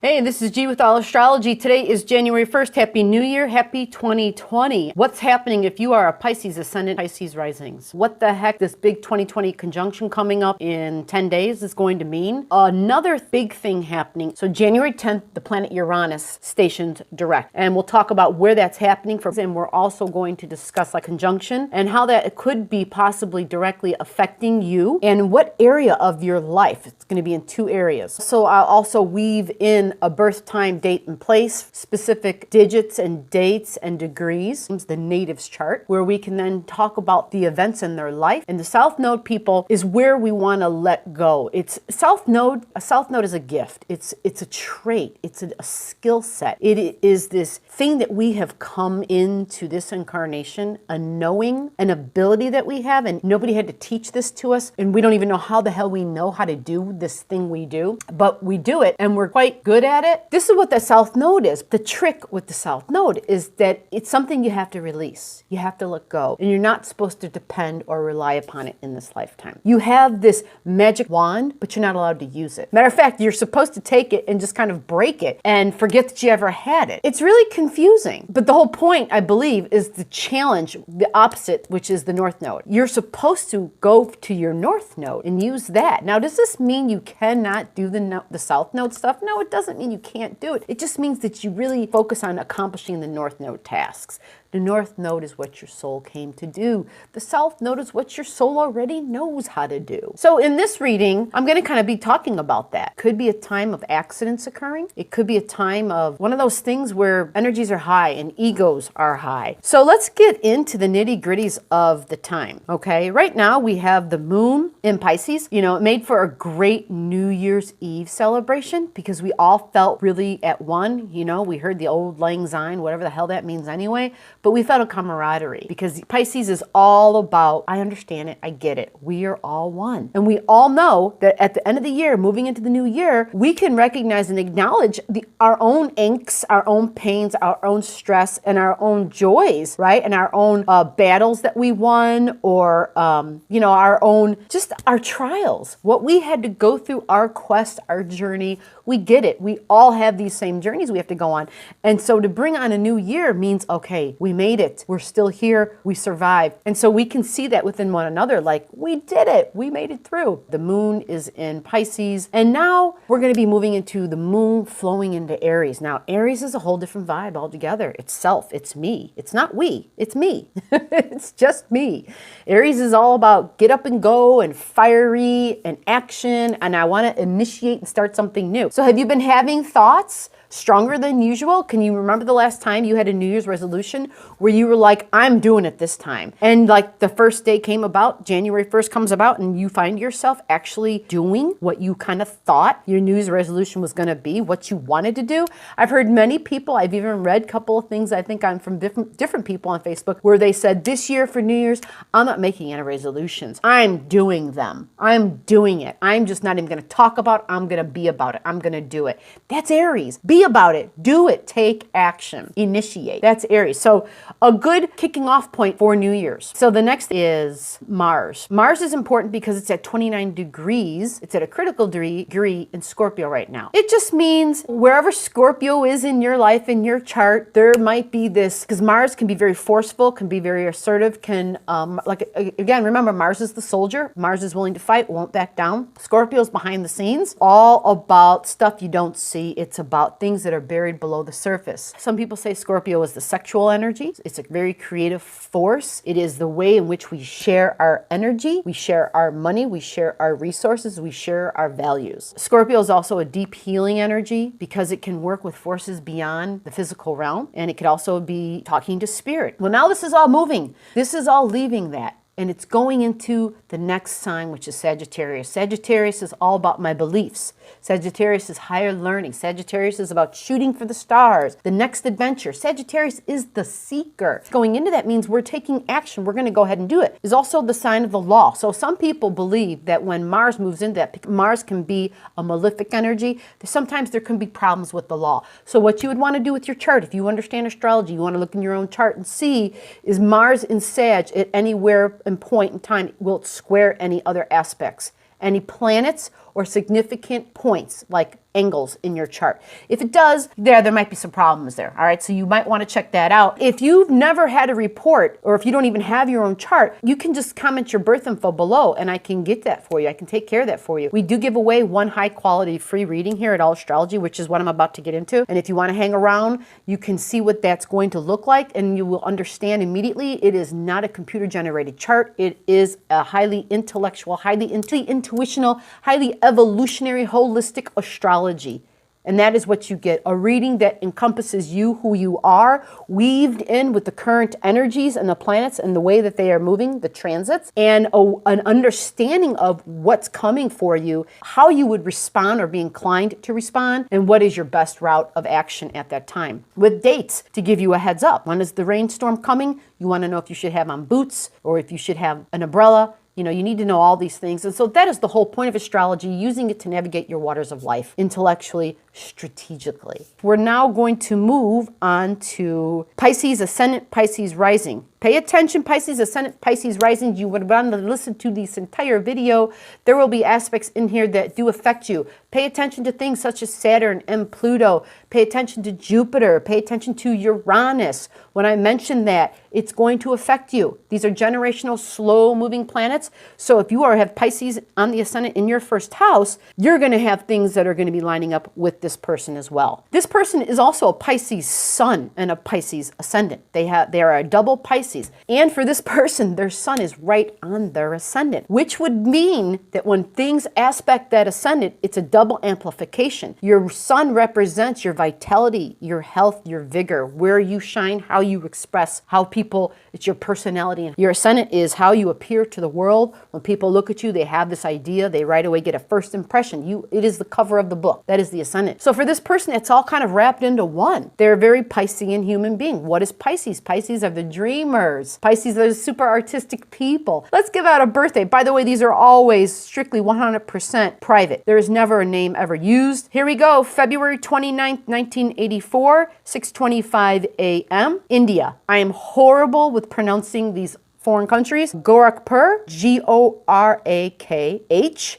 Hey, this is G with Allastrology. Today is January 1st. Happy New Year. Happy 2020. What's happening if you are a Pisces ascendant, Pisces risings? What the heck this big 2020 conjunction coming up in 10 days is going to mean? Another big thing happening. So January 10th, the planet Uranus stationed direct. And we'll talk about where that's happening. And we're also going to discuss a conjunction and how that could be possibly directly affecting you and what area of your life. It's going to be in two areas. So I'll also weave in a birth time, date, and place, specific digits and dates and degrees, the natives chart, where we can then talk about the events in their life. And the South Node people is where we want to let go. It's South Node. A South Node is a gift. It's a trait. It's a skill set. It is this thing that we have come into this incarnation, a knowing, an ability that we have, and nobody had to teach this to us, and we don't even know how the hell we know how to do this thing we do, but we do it, and we're quite good at it. This is what the South Node is. The trick with the South Node is that it's something you have to release. You have to let go, and you're not supposed to depend or rely upon it in this lifetime. You have this magic wand, but you're not allowed to use it. Matter of fact, you're supposed to take it and just kind of break it and forget that you ever had it. It's really confusing, but the whole point, I believe, is the challenge, the opposite, which is the North Node. You're supposed to go to your North Node and use that. Now, does this mean you cannot do the South Node stuff? No, it doesn't mean you can't do it. It just means that you really focus on accomplishing the North Node tasks. The North Node is what your soul came to do. The South Node is what your soul already knows how to do. So in this reading, I'm going to kind of be talking about that. Could be a time of accidents occurring. It could be a time of one of those things where energies are high and egos are high. So let's get into the nitty-gritties of the time, okay? Right now we have the moon in Pisces. You know, it made for a great New Year's Eve celebration because we all felt really at one. You know, we heard the old lang syne, whatever the hell that means anyway. But we felt a camaraderie because Pisces is all about, I understand it, I get it. We are all one. And we all know that at the end of the year, moving into the new year, we can recognize and acknowledge our own angst, our own pains, our own stress, and our own joys, right? And our own battles that we won or, our own, just our trials. What we had to go through, our quest, our journey, we get it. We all have these same journeys we have to go on. And so to bring on a new year means, okay, we made it. We're still here. We survived. And so we can see that within one another, like we did it. We made it through. The moon is in Pisces. And now we're going to be moving into the moon flowing into Aries. Now, Aries is a whole different vibe altogether. It's self. It's me. It's not we. It's me. It's just me. Aries is all about get up and go and fiery and action. And I want to initiate and start something new. So have you been having thoughts stronger than usual? Can you remember the last time you had a New Year's resolution where you were like, I'm doing it this time? And like the first day came about, January 1st comes about, and you find yourself actually doing what you kind of thought your New Year's resolution was going to be, what you wanted to do. I've heard many people, I've even read a couple of things I think I'm from different people on Facebook where they said this year for New Year's, I'm not making any resolutions. I'm doing them. I'm doing it. I'm just not even going to talk about it. I'm going to be about it. I'm going to do it. That's Aries. Be about it. Do it. Take action. Initiate. That's Aries. So a good kicking off point for New Year's. So the next is Mars. Mars is important because it's at 29 degrees. It's at a critical degree in Scorpio right now. It just means wherever Scorpio is in your life, in your chart, there might be this, because Mars can be very forceful, can be very assertive, can, again, remember, Mars is the soldier. Mars is willing to fight, won't back down. Scorpio's behind the scenes, all about stuff you don't see. It's about things that are buried below the surface. Some people say Scorpio is the sexual energy. It's a very creative force. It is the way in which we share our energy, we share our money, we share our resources, we share our values. Scorpio is also a deep healing energy because it can work with forces beyond the physical realm, and it could also be talking to spirit. Well, now this is all moving. This is all leaving that. And it's going into the next sign, which is Sagittarius. Sagittarius is all about my beliefs. Sagittarius is higher learning. Sagittarius is about shooting for the stars, the next adventure. Sagittarius is the seeker. Going into that means we're taking action. We're going to go ahead and do it. It's also the sign of the law. So some people believe that when Mars moves into that, Mars can be a malefic energy. Sometimes there can be problems with the law. So what you would want to do with your chart, if you understand astrology, you want to look in your own chart and see, is Mars in Sag at anywhere and point in time, will it square any other aspects, any planets or significant points like angles in your chart. If it does, there might be some problems there. All right, so you might want to check that out. If you've never had a report, or if you don't even have your own chart, you can just comment your birth info below and I can get that for you. I can take care of that for you. We do give away one high quality free reading here at Allastrology, which is what I'm about to get into. And if you want to hang around, you can see what that's going to look like and you will understand immediately it is not a computer generated chart. It is a highly intellectual, highly intuitional, highly evolutionary, holistic astrology. And that is what you get, a reading that encompasses you, who you are, weaved in with the current energies and the planets and the way that they are moving, the transits, and an understanding of what's coming for you, how you would respond or be inclined to respond, and what is your best route of action at that time. With dates to give you a heads up. When is the rainstorm coming? You want to know if you should have on boots or if you should have an umbrella. You know, you need to know all these things. And so that is the whole point of astrology, using it to navigate your waters of life intellectually, strategically. We're now going to move on to Pisces Ascendant, Pisces Rising. Pay attention, Pisces Ascendant, Pisces Rising. You would want to listen to this entire video. There will be aspects in here that do affect you. Pay attention to things such as Saturn and Pluto. Pay attention to Jupiter. Pay attention to Uranus. When I mention that, it's going to affect you. These are generational, slow-moving planets. So if you have Pisces on the Ascendant in your first house, you're going to have things that are going to be lining up with this person as well. This person is also a Pisces Sun and a Pisces Ascendant. They are a double Pisces. And for this person, their Sun is right on their Ascendant, which would mean that when things aspect that Ascendant, it's a double amplification. Your Sun represents your vitality, your health, your vigor, where you shine, how you express, how people, it's your personality. Your Ascendant is how you appear to the world. When people look at you, they have this idea, they right away get a first impression. It is the cover of the book. That is the Ascendant. So for this person, it's all kind of wrapped into one. They're a very Piscean human being. What is Pisces? Pisces are the dreamers. Pisces are the super artistic people. Let's give out a birthday. By the way, these are always strictly 100% private. There is never a name ever used. Here we go. February 29th, 1984, 6:25 a.m. India. I am horrible with pronouncing these foreign countries. Gorakhpur,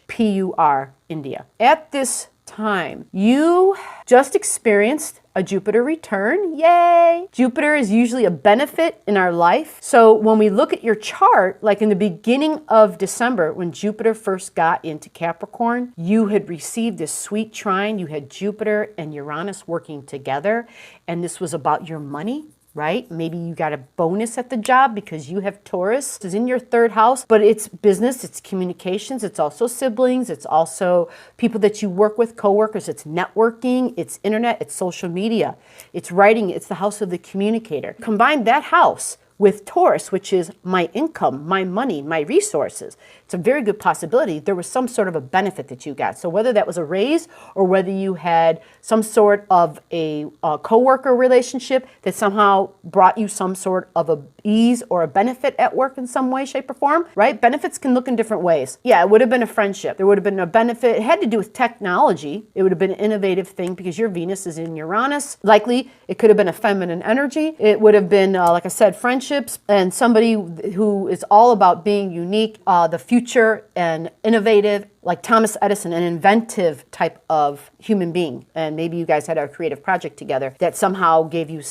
Gorakhpur, India. At this time, you just experienced a Jupiter return. Yay! Jupiter is usually a benefit in our life. So when we look at your chart, like in the beginning of December, when Jupiter first got into Capricorn, you had received this sweet trine. You had Jupiter and Uranus working together, and this was about your money. Right? Maybe you got a bonus at the job because you have Taurus. It's in your third house, but it's business, it's communications, it's also siblings, it's also people that you work with, coworkers, it's networking, it's internet, it's social media, it's writing, it's the house of the communicator. Combine that house with Taurus, which is my income, my money, my resources. It's a very good possibility there was some sort of a benefit that you got. So whether that was a raise or whether you had some sort of a coworker relationship that somehow brought you some sort of a ease or a benefit at work in some way, shape, or form, right? Benefits can look in different ways. Yeah, it would have been a friendship. There would have been a benefit. It had to do with technology. It would have been an innovative thing because your Venus is in Uranus. Likely, it could have been a feminine energy. It would have been, like I said, friendships and somebody who is all about being unique, the future and innovative, like Thomas Edison, an inventive type of human being. And maybe you guys had a creative project together that somehow gave you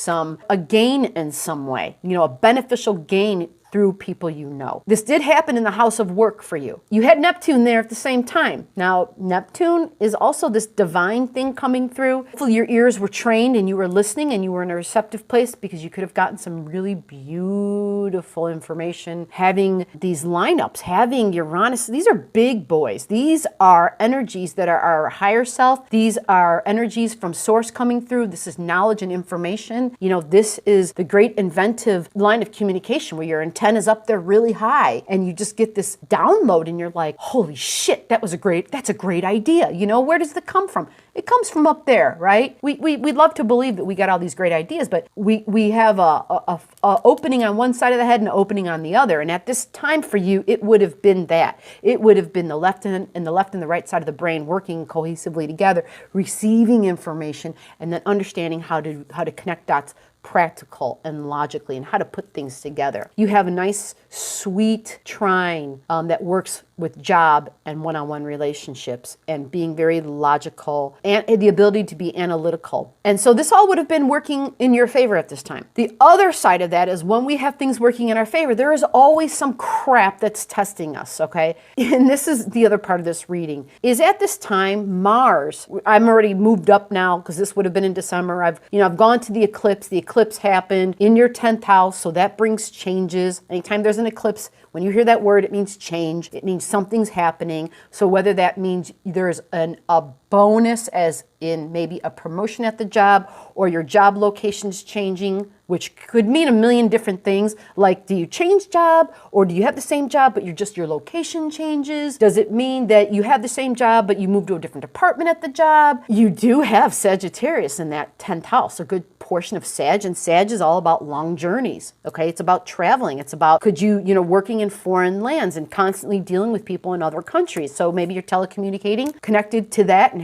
a gain in some way, a beneficial gain through people you know. This did happen in the house of work for you. You had Neptune there at the same time. Now, Neptune is also this divine thing coming through. Hopefully your ears were trained and you were listening and you were in a receptive place because you could have gotten some really beautiful information. Having these lineups, having Uranus, these are big boys. These are energies that are our higher self. These are energies from source coming through. This is knowledge and information. This is the great inventive line of communication where your antenna's up there really high and you just get this download and you're like, holy shit, that's a great idea. Where does it come from? It comes from up there, right? We'd love to believe that we got all these great ideas, but we have a opening on one side of the head and an opening on the other. And at this time for you, it would have been that. It would have been the left and the right side of the brain working cohesively together, receiving information, and then understanding how to connect dots practical and logically and how to put things together. You have a nice, sweet trine that works with job and one-on-one relationships and being very logical and the ability to be analytical. And so this all would have been working in your favor at this time. The other side of that is when we have things working in our favor, there is always some crap that's testing us, okay? And this is the other part of this reading, is at this time, Mars, I'm already moved up now because this would have been in December. I've gone to the eclipse. The eclipse happened in your 10th house, so that brings changes. Anytime there's an eclipse, when you hear that word, it means change. It means something's happening. So whether that means there's a bonus, as in maybe a promotion at the job, or your job location's changing, which could mean a million different things. Like, do you change job, or do you have the same job but your location changes? Does it mean that you have the same job but you move to a different department at the job? You do have Sagittarius in that 10th house, a good portion of Sag, and Sag is all about long journeys, okay? It's about traveling. It's about, working in foreign lands and constantly dealing with people in other countries. So maybe you're telecommunicating, connected to that, and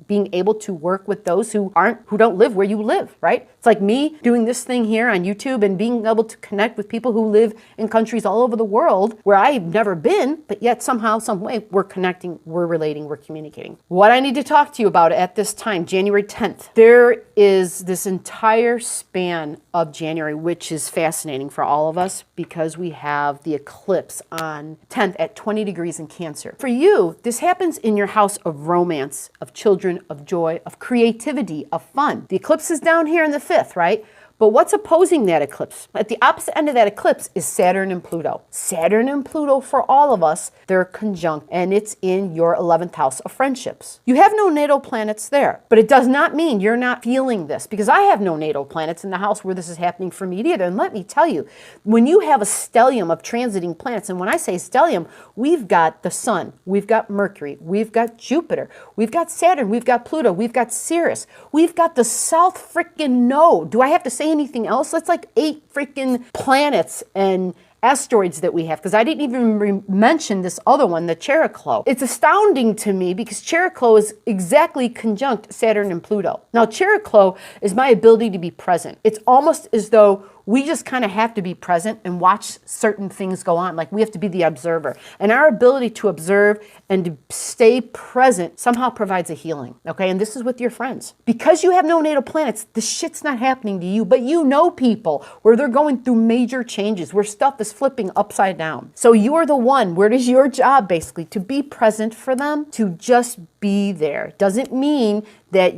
being able to work with those who don't live where you live, right? It's like me doing this thing here on YouTube and being able to connect with people who live in countries all over the world where I've never been, but yet somehow, some way, we're connecting, we're relating, we're communicating. What I need to talk to you about at this time, January 10th, there is this entire span of January, which is fascinating for all of us because we have the eclipse on 10th at 20 degrees in Cancer. For you, this happens in your house of romance, of children, of joy, of creativity, of fun. The eclipse is down here in the 5th, right? But what's opposing that eclipse? At the opposite end of that eclipse is Saturn and Pluto. Saturn and Pluto, for all of us, they're conjunct, and it's in your 11th house of friendships. You have no natal planets there, but it does not mean you're not feeling this, because I have no natal planets in the house where this is happening for me either. And let me tell you, when you have a stellium of transiting planets, and when I say stellium, we've got the Sun, we've got Mercury, we've got Jupiter, we've got Saturn, we've got Pluto, we've got Sirius, we've got the South freaking Node. Do I have to say anything else? That's like 8 freaking planets and asteroids that we have, because I didn't even mention this other one, the Chariklo. It's astounding to me because Chariklo is exactly conjunct Saturn and Pluto. Now, Chariklo is my ability to be present. It's almost as though we just kind of have to be present and watch certain things go on. Like, we have to be the observer. And our ability to observe and to stay present somehow provides a healing, okay? And this is with your friends. Because you have no natal planets, the shit's not happening to you, but you know people where they're going through major changes, where stuff is flipping upside down. So you're the one, where it is your job, basically, to be present for them, to just be there. Doesn't mean that,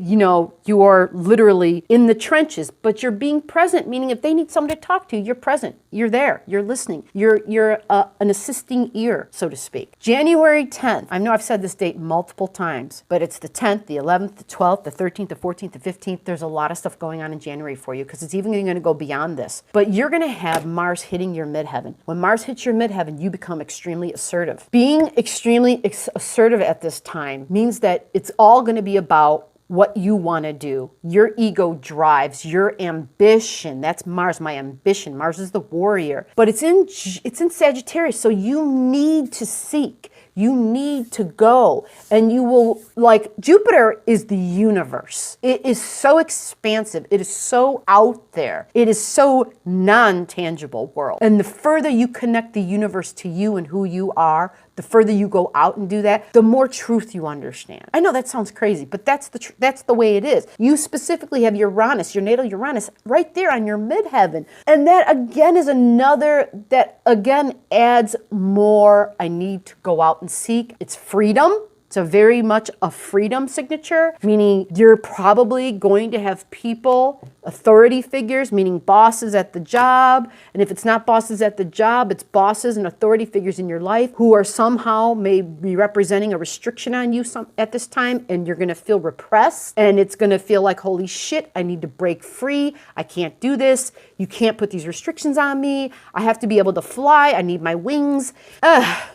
you're literally in the trenches, but you're being present, meaning if they need someone to talk to, you're present. You're there. You're listening. You're an assisting ear, so to speak. January 10th. I know I've said this date multiple times, but it's the 10th, the 11th, the 12th, the 13th, the 14th, the 15th. There's a lot of stuff going on in January for you because it's even going to go beyond this. But you're going to have Mars hitting your midheaven. When Mars hits your midheaven, you become extremely assertive. Being extremely assertive at this time means that it's all going to be about what you want to do. Your ego drives your ambition. That's Mars, my ambition. Mars is the warrior. But it's in Sagittarius, so you need to seek. You need to go, and you will, like, Jupiter is the universe. It is so expansive. It is so out there. It is so non-tangible world. And the further you connect the universe to you and who you are, the further you go out and do that, the more truth you understand. I know that sounds crazy, but that's the way it is. You specifically have Uranus, your natal Uranus, right there on your midheaven. And that again is that again adds more. I need to go out and seek. It's freedom. It's very much a freedom signature, meaning you're probably going to have people, authority figures, meaning bosses at the job. And if it's not bosses at the job, it's bosses and authority figures in your life who are somehow may be representing a restriction on you at this time. And you're going to feel repressed. And it's going to feel like, holy shit, I need to break free. I can't do this. You can't put these restrictions on me. I have to be able to fly. I need my wings.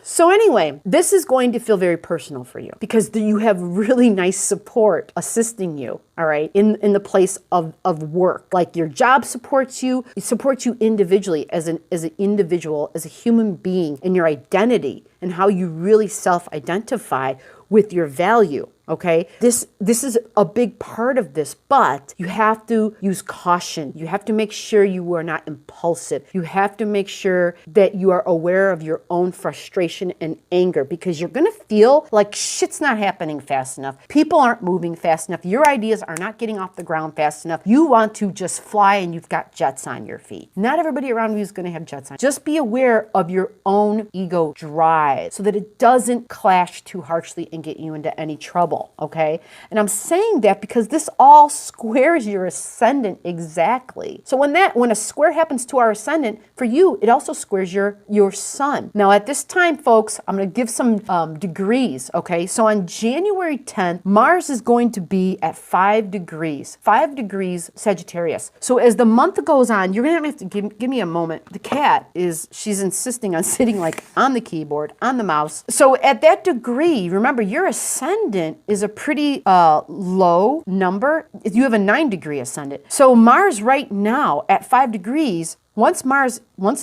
So anyway, this is going to feel very personal for you, because you have really nice support assisting you, all right, in the place of work. Like, your job supports you. It supports you individually as an individual, as a human being, in your identity and how you really self-identify with your value. okay? This is a big part of this, but you have to use caution. You have to make sure you are not impulsive. You have to make sure that you are aware of your own frustration and anger, because you're gonna feel like shit's not happening fast enough. People aren't moving fast enough. Your ideas are not getting off the ground fast enough. You want to just fly and you've got jets on your feet. Not everybody around you is gonna have jets on. Just be aware of your own ego drive so that it doesn't clash too harshly and get you into any trouble, okay? And I'm saying that because this all squares your ascendant exactly. So when a square happens to our ascendant, for you, it also squares your sun. Now at this time, folks, I'm going to give some degrees, okay? So on January 10th, Mars is going to be at 5 degrees, 5 degrees Sagittarius. So as the month goes on, you're going to have to give me a moment. The cat she's insisting on sitting like on the keyboard, on the mouse. So at that degree, remember your ascendant is a pretty low number. You have a 9-degree ascendant. So Mars right now at 5 degrees, once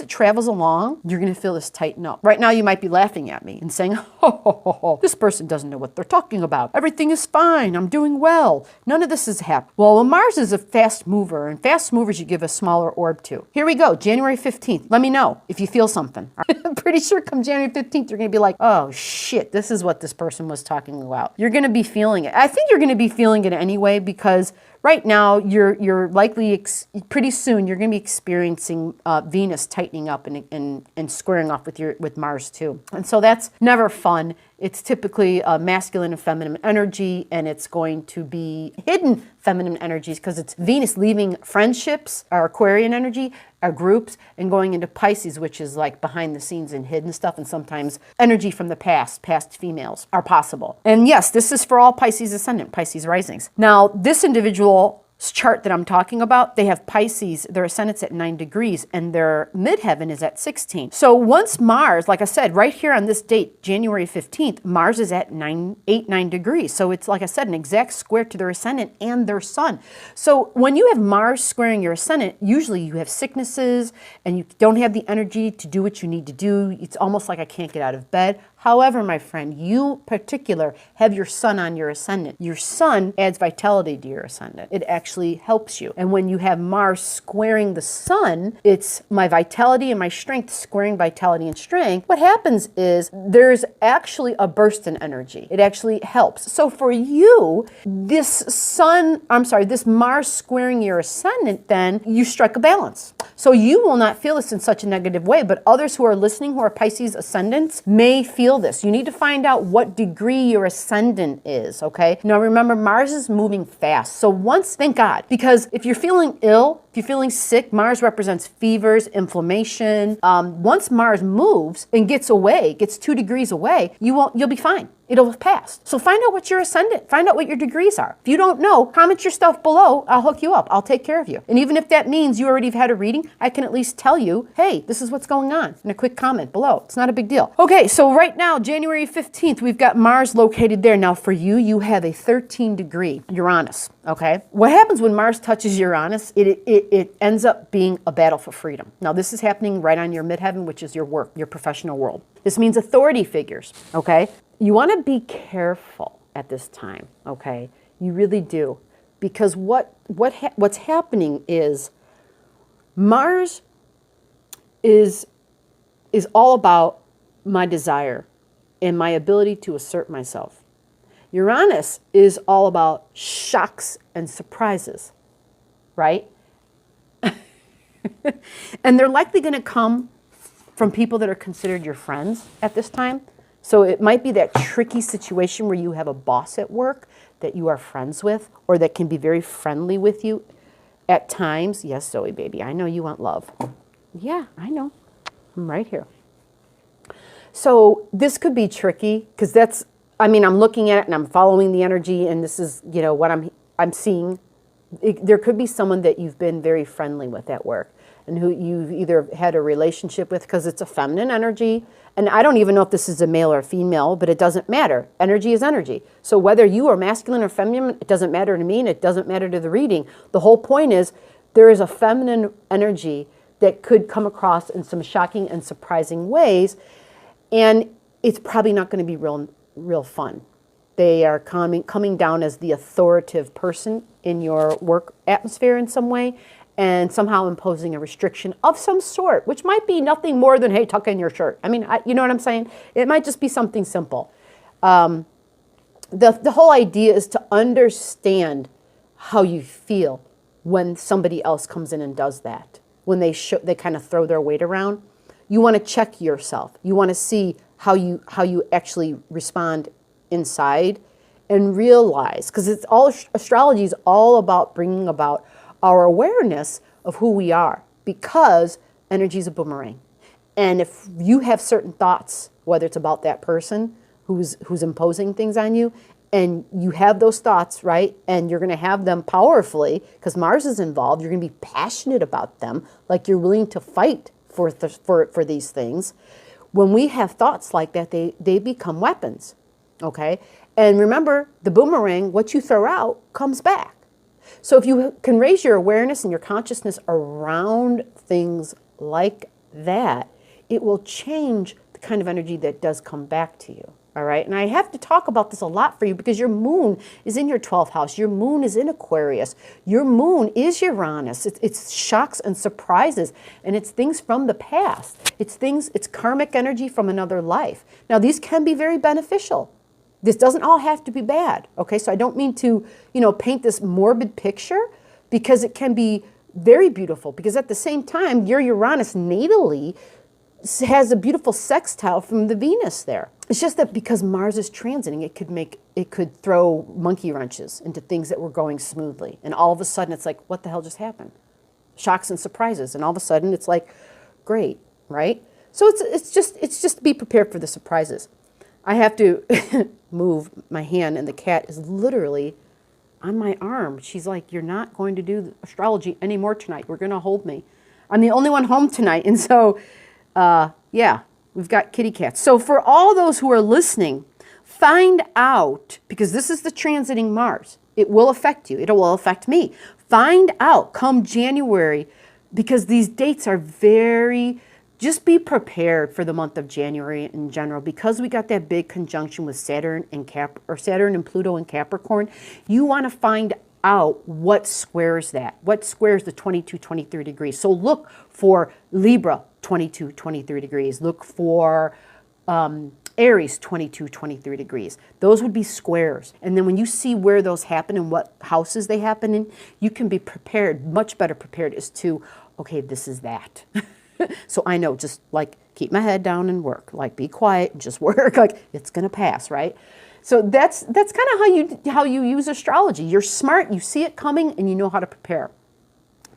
it travels along, you're going to feel this tighten up. Right now, you might be laughing at me and saying, oh, this person doesn't know what they're talking about. Everything is fine. I'm doing well. None of this is happening. Well, Mars is a fast mover, and fast movers you give a smaller orb to. Here we go, January 15th. Let me know if you feel something. I'm pretty sure come January 15th, you're going to be like, oh, shit, this is what this person was talking about. You're going to be feeling it. I think you're going to be feeling it anyway, because right now, you're likely, pretty soon, you're going to be experiencing Venus tightening up and squaring off with Mars too. And so that's never fun. It's typically masculine and feminine energy, and it's going to be hidden feminine energies because it's Venus leaving friendships, our Aquarian energy, our groups, and going into Pisces, which is like behind the scenes and hidden stuff, and sometimes energy from the past females are possible. And yes, this is for all Pisces ascendant, Pisces risings. Now, this individual chart that I'm talking about, they have Pisces, their ascendant's at 9 degrees and their midheaven is at 16. So once Mars, like I said, right here on this date, January 15th, Mars is at 9 degrees. So it's, like I said, an exact square to their ascendant and their sun. So when you have Mars squaring your ascendant, usually you have sicknesses and you don't have the energy to do what you need to do. It's almost like I can't get out of bed. However, my friend, you particular have your sun on your ascendant. Your sun adds vitality to your ascendant. It actually helps you. And when you have Mars squaring the sun, it's my vitality and my strength squaring vitality and strength. What happens is there's actually a burst in energy. It actually helps. So for you, this Mars squaring your ascendant, then you strike a balance. So you will not feel this in such a negative way, but others who are listening who are Pisces ascendants may feel this. You need to find out what degree your ascendant is, okay? Now remember, Mars is moving fast. So thank God, because if you're feeling ill, if you're feeling sick, Mars represents fevers, inflammation. Once Mars moves and gets 2 degrees away, you'll be fine. It'll have passed. So find out what your ascendant, find out what your degrees are. If you don't know, comment your stuff below. I'll hook you up. I'll take care of you. And even if that means you already have had a reading, I can at least tell you, hey, this is what's going on in a quick comment below. It's not a big deal. Okay, so right now, January 15th, we've got Mars located there. Now for you, you have a 13-degree Uranus, okay? What happens when Mars touches Uranus? It ends up being a battle for freedom. Now this is happening right on your midheaven, which is your work, your professional world. This means authority figures, okay? You want to be careful at this time, okay? You really do, because what's happening is Mars is all about my desire and my ability to assert myself. Uranus is all about shocks and surprises, right? And they're likely going to come from people that are considered your friends at this time. So it might be that tricky situation where you have a boss at work that you are friends with or that can be very friendly with you at times. Yes, Zoe, baby, I know you want love. Yeah, I know. I'm right here. So this could be tricky because I'm looking at it and I'm following the energy, and this is, what I'm seeing. There could be someone that you've been very friendly with at work and who you've either had a relationship with, because it's a feminine energy. And I don't even know if this is a male or a female, but it doesn't matter. Energy is energy. So whether you are masculine or feminine, it doesn't matter to me, and it doesn't matter to the reading. The whole point is there is a feminine energy that could come across in some shocking and surprising ways, and it's probably not going to be real fun. They are coming down as the authoritative person in your work atmosphere in some way, and somehow imposing a restriction of some sort, which might be nothing more than, hey, tuck in your shirt. I mean, you know what I'm saying? It might just be something simple. The whole idea is to understand how you feel when somebody else comes in and does that. When they kind of throw their weight around, you want to check yourself. You want to see how you actually respond inside, and realize, because it's all, astrology is all about bringing about our awareness of who we are, because energy is a boomerang. And if you have certain thoughts, whether it's about that person who's imposing things on you, and you have those thoughts, right, and you're going to have them powerfully, because Mars is involved, you're going to be passionate about them, like you're willing to fight for these things. When we have thoughts like that, they become weapons, okay? And remember, the boomerang, what you throw out comes back. So if you can raise your awareness and your consciousness around things like that, it will change the kind of energy that does come back to you. All right. And I have to talk about this a lot for you, because your moon is in your 12th house. Your moon is in Aquarius. Your moon is Uranus. It's shocks and surprises. And it's things from the past. It's karmic energy from another life. Now, these can be very beneficial. This doesn't all have to be bad. Okay. So I don't mean to, paint this morbid picture, because it can be very beautiful, because at the same time, your Uranus natally has a beautiful sextile from the Venus there. It's just that because Mars is transiting, it could throw monkey wrenches into things that were going smoothly. And all of a sudden it's like, what the hell just happened? Shocks and surprises. And all of a sudden it's like, great, right? So it's just be prepared for the surprises. I have to move my hand, and the cat is literally on my arm. She's like, you're not going to do astrology anymore tonight. We're going to hold me. I'm the only one home tonight. And so, yeah, we've got kitty cats. So for all those who are listening, find out, because this is the transiting Mars. It will affect you. It will affect me. Find out come January, because these dates are just be prepared for the month of January in general, because we got that big conjunction with Saturn and Saturn and Pluto in Capricorn. You want to find out what squares that, what squares the 22, 23 degrees. So look for Libra, 22, 23 degrees. Look for Aries, 22, 23 degrees. Those would be squares. And then when you see where those happen and what houses they happen in, you can be prepared, much better prepared as to, okay, this is that. So I know, just like keep my head down and work, like be quiet and just work, like it's going to pass, right? So that's kind of how you use astrology. You're smart, you see it coming, and you know how to prepare.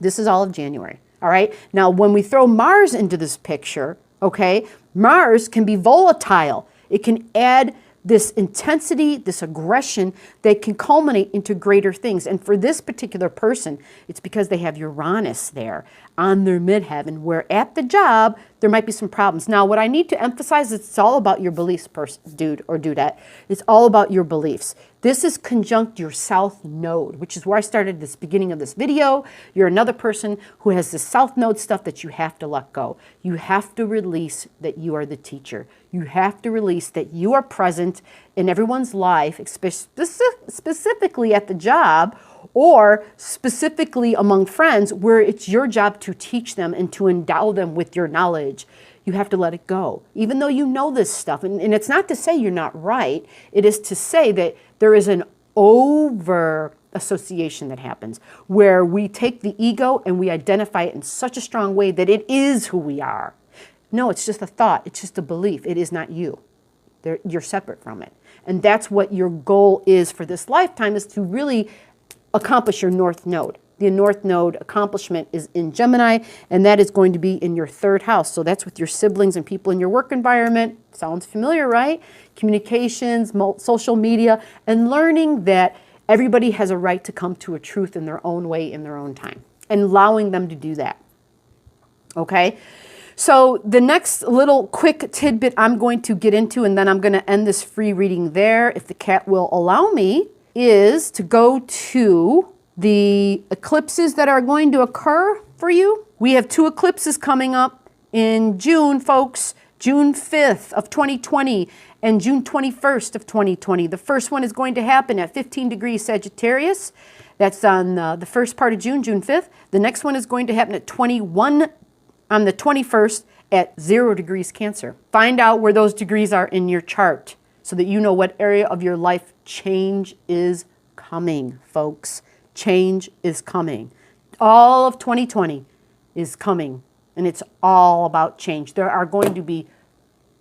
This is all of January, all right? Now, when we throw Mars into this picture, okay, Mars can be volatile. It can add this intensity, this aggression that can culminate into greater things. And for this particular person, it's because they have Uranus there on their midheaven, where at the job, there might be some problems. Now, what I need to emphasize is it's all about your beliefs, dude or dudette. It's all about your beliefs. This is conjunct your South Node, which is where I started this beginning of this video. You're another person who has the South Node stuff that you have to let go. You have to release that you are the teacher. You have to release that you are present in everyone's life, specifically at the job, or specifically among friends, where it's your job to teach them and to endow them with your knowledge. You have to let it go. Even though you know this stuff, and it's not to say you're not right, it is to say that there is an over association that happens, where we take the ego and we identify it in such a strong way that it is who we are. No, it's just a thought. It's just a belief. It is not you. You're separate from it. And that's what your goal is for this lifetime, is to really accomplish your North Node. The North Node accomplishment is in Gemini, and that is going to be in your 3rd house. So that's with your siblings and people in your work environment. Sounds familiar, right? Communications, social media, and learning that everybody has a right to come to a truth in their own way, in their own time, and allowing them to do that. Okay? So the next little quick tidbit I'm going to get into, and then I'm going to end this free reading there, if the cat will allow me, is to go to the eclipses that are going to occur for you. We have 2 eclipses coming up in June, folks. June 5th of 2020 and June 21st of 2020. The first one is going to happen at 15 degrees Sagittarius. That's on the first part of June, June 5th. The next one is going to happen at 21 on the 21st at 0 degrees Cancer. Find out where those degrees are in your chart so that you know what area of your life change is coming, folks. Change is coming. All of 2020 is coming, and it's all about change. There are going to be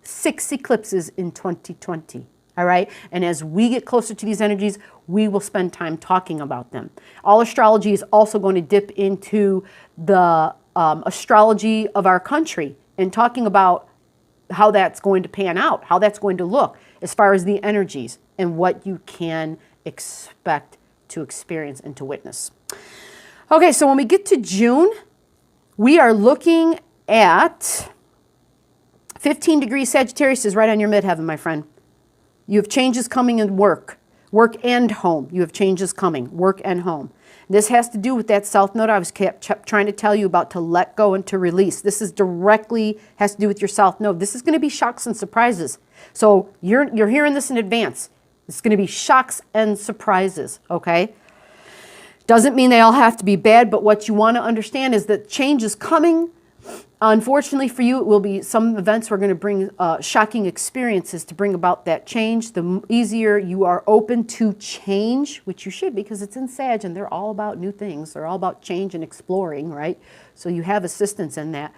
6 eclipses in 2020, all right? And as we get closer to these energies, we will spend time talking about them. All astrology is also going to dip into the astrology of our country and talking about how that's going to pan out, how that's going to look as far as the energies and what you can expect to experience and to witness. Okay, so when we get to June, we are looking at 15 degrees Sagittarius is right on your midheaven, my friend. You have changes coming in work and home. You have changes coming, work and home. This has to do with that South Node I was kept trying to tell you about, to let go and to release. This is directly has to do with your South Node. This is going to be shocks and surprises. So you're hearing this in advance. It's going to be shocks and surprises, okay? Doesn't mean they all have to be bad, but what you want to understand is that change is coming. Unfortunately for you, it will be some events we're going to bring shocking experiences to bring about that change. The easier you are open to change, which you should, because it's in Sag and they're all about new things. They're all about change and exploring, right? So you have assistance in that.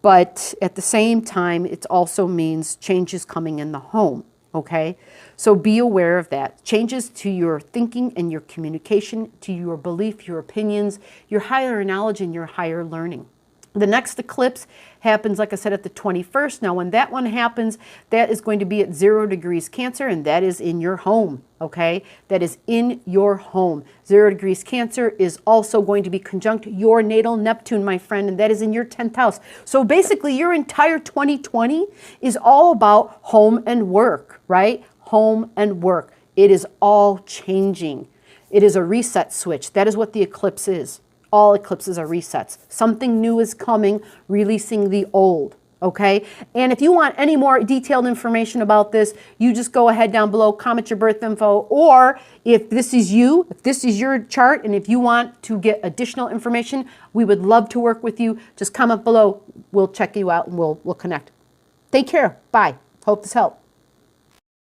But at the same time, it also means change is coming in the home, okay? So be aware of that. Changes to your thinking and your communication, to your belief, your opinions, your higher knowledge and your higher learning. The next eclipse happens, like I said, at the 21st. Now, when that one happens, that is going to be at 0 degrees Cancer, and that is in your home, okay? That is in your home. 0 degrees Cancer is also going to be conjunct your natal Neptune, my friend, and that is in your 10th house. So basically, your entire 2020 is all about home and work, right? Home and work. It is all changing. It is a reset switch. That is what the eclipse is. All eclipses are resets. Something new is coming, releasing the old, okay? And if you want any more detailed information about this, you just go ahead down below, comment your birth info, or if this is you, if this is your chart, and if you want to get additional information, we would love to work with you. Just comment below. We'll check you out and we'll connect. Take care. Bye. Hope this helped.